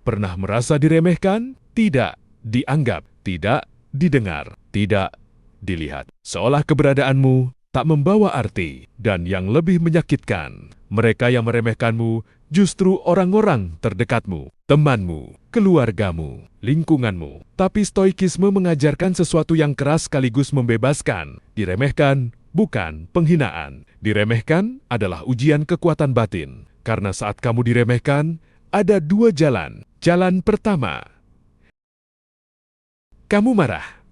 Pernah merasa diremehkan? Tidak dianggap, tidak didengar, tidak dilihat. Seolah keberadaanmu tak membawa arti. Dan yang lebih menyakitkan, mereka yang meremehkanmu justru orang-orang terdekatmu, temanmu, keluargamu, lingkunganmu. Tapi stoikisme mengajarkan sesuatu yang keras sekaligus membebaskan. Diremehkan bukan penghinaan. Diremehkan adalah ujian kekuatan batin. Karena saat kamu diremehkan, ada dua jalan. Jalan pertama, kamu marah,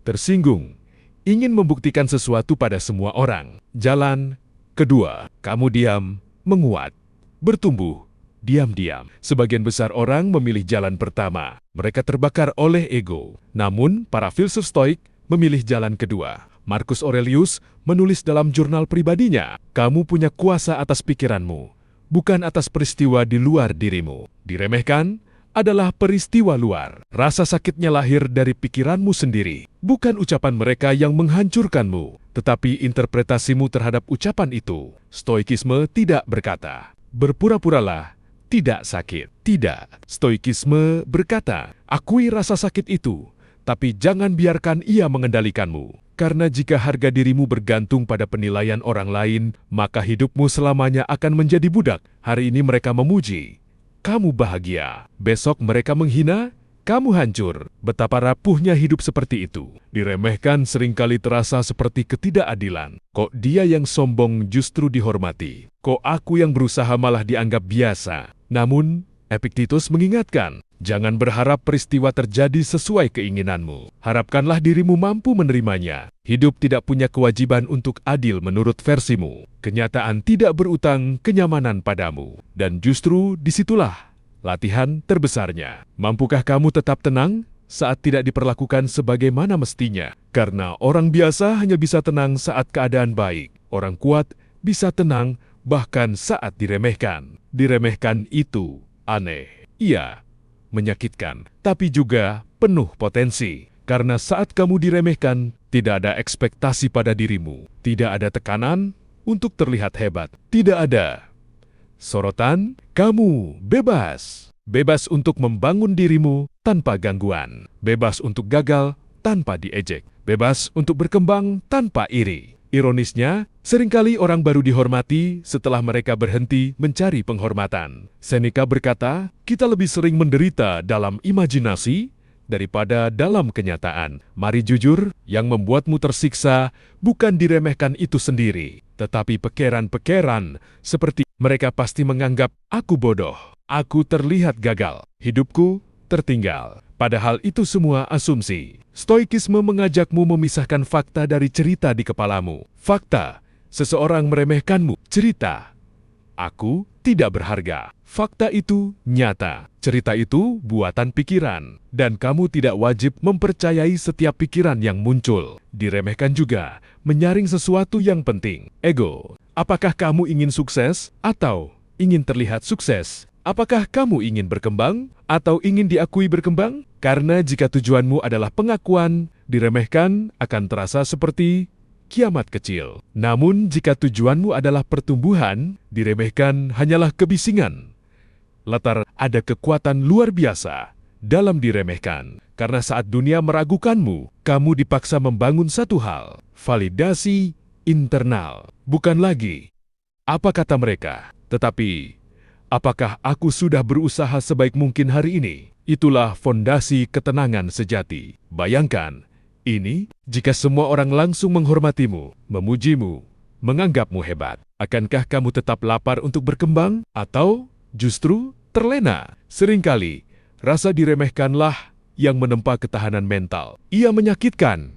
tersinggung, ingin membuktikan sesuatu pada semua orang. Jalan kedua, kamu diam, menguat, bertumbuh, diam-diam. Sebagian besar orang memilih jalan pertama. Mereka terbakar oleh ego. Namun, para filsuf stoik memilih jalan kedua. Marcus Aurelius menulis dalam jurnal pribadinya, kamu punya kuasa atas pikiranmu, bukan atas peristiwa di luar dirimu. Diremehkan adalah peristiwa luar. Rasa sakitnya lahir dari pikiranmu sendiri. Bukan ucapan mereka yang menghancurkanmu, tetapi interpretasimu terhadap ucapan itu. Stoikisme tidak berkata, berpura-puralah tidak sakit. Tidak. Stoikisme berkata, akui rasa sakit itu, tapi jangan biarkan ia mengendalikanmu. Karena jika harga dirimu bergantung pada penilaian orang lain, maka hidupmu selamanya akan menjadi budak. Hari ini mereka memuji, kamu bahagia. Besok mereka menghina, kamu hancur. Betapa rapuhnya hidup seperti itu. Diremehkan seringkali terasa seperti ketidakadilan. Kok dia yang sombong justru dihormati? Kok aku yang berusaha malah dianggap biasa? Namun, Epictetus mengingatkan, jangan berharap peristiwa terjadi sesuai keinginanmu. Harapkanlah dirimu mampu menerimanya. Hidup tidak punya kewajiban untuk adil menurut versimu. Kenyataan tidak berutang kenyamanan padamu. Dan justru disitulah latihan terbesarnya. Mampukah kamu tetap tenang saat tidak diperlakukan sebagaimana mestinya? Karena orang biasa hanya bisa tenang saat keadaan baik. Orang kuat bisa tenang bahkan saat diremehkan. Diremehkan itu aneh. Iya, menyakitkan, tapi juga penuh potensi. Karena saat kamu diremehkan, tidak ada ekspektasi pada dirimu. Tidak ada tekanan untuk terlihat hebat. Tidak ada sorotan, kamu bebas. Bebas untuk membangun dirimu tanpa gangguan. Bebas untuk gagal tanpa diejek. Bebas untuk berkembang tanpa iri. Ironisnya, seringkali orang baru dihormati setelah mereka berhenti mencari penghormatan. Seneca berkata, kita lebih sering menderita dalam imajinasi daripada dalam kenyataan. Mari jujur, yang membuatmu tersiksa bukan diremehkan itu sendiri, tetapi pekeran-pekeran seperti mereka pasti menganggap aku bodoh, aku terlihat gagal, hidupku tertinggal. Padahal itu semua asumsi. Stoikisme mengajakmu memisahkan fakta dari cerita di kepalamu. Fakta, seseorang meremehkanmu. Cerita, aku tidak berharga. Fakta itu nyata. Cerita itu buatan pikiran. Dan kamu tidak wajib mempercayai setiap pikiran yang muncul. Diremehkan juga, menyaring sesuatu yang penting. Ego, apakah kamu ingin sukses atau ingin terlihat sukses? Apakah kamu ingin berkembang atau ingin diakui berkembang? Karena jika tujuanmu adalah pengakuan, diremehkan akan terasa seperti kiamat kecil. Namun jika tujuanmu adalah pertumbuhan, diremehkan hanyalah kebisingan. Latar ada kekuatan luar biasa dalam diremehkan. Karena saat dunia meragukanmu, kamu dipaksa membangun satu hal, validasi internal. Bukan lagi, apa kata mereka, tetapi apakah aku sudah berusaha sebaik mungkin hari ini? Itulah fondasi ketenangan sejati. Bayangkan, ini jika semua orang langsung menghormatimu, memujimu, menganggapmu hebat. Akankah kamu tetap lapar untuk berkembang? Atau justru terlena? Seringkali, rasa diremehkanlah yang menempa ketahanan mental. Ia menyakitkan.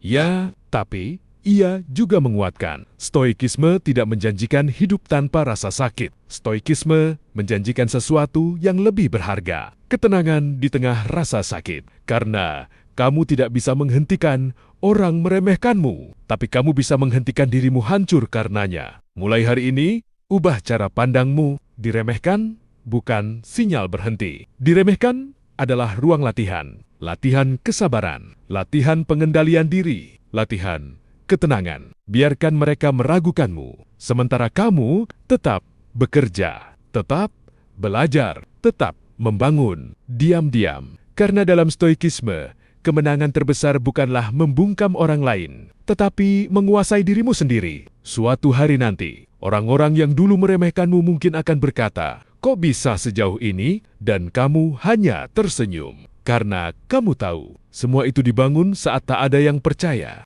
Ya, tapi ia juga menguatkan. Stoikisme tidak menjanjikan hidup tanpa rasa sakit. Stoikisme menjanjikan sesuatu yang lebih berharga. Ketenangan di tengah rasa sakit. Karena kamu tidak bisa menghentikan orang meremehkanmu, tapi kamu bisa menghentikan dirimu hancur karenanya. Mulai hari ini, ubah cara pandangmu. Diremehkan bukan sinyal berhenti. Diremehkan adalah ruang latihan. Latihan kesabaran. Latihan pengendalian diri. Latihan ketenangan. Biarkan mereka meragukanmu, sementara kamu tetap bekerja, tetap belajar, tetap membangun diam-diam. Karena dalam stoikisme, kemenangan terbesar bukanlah membungkam orang lain, tetapi menguasai dirimu sendiri. Suatu hari nanti, orang-orang yang dulu meremehkanmu mungkin akan berkata, "Kok bisa sejauh ini?" Dan kamu hanya tersenyum. Karena kamu tahu, semua itu dibangun saat tak ada yang percaya.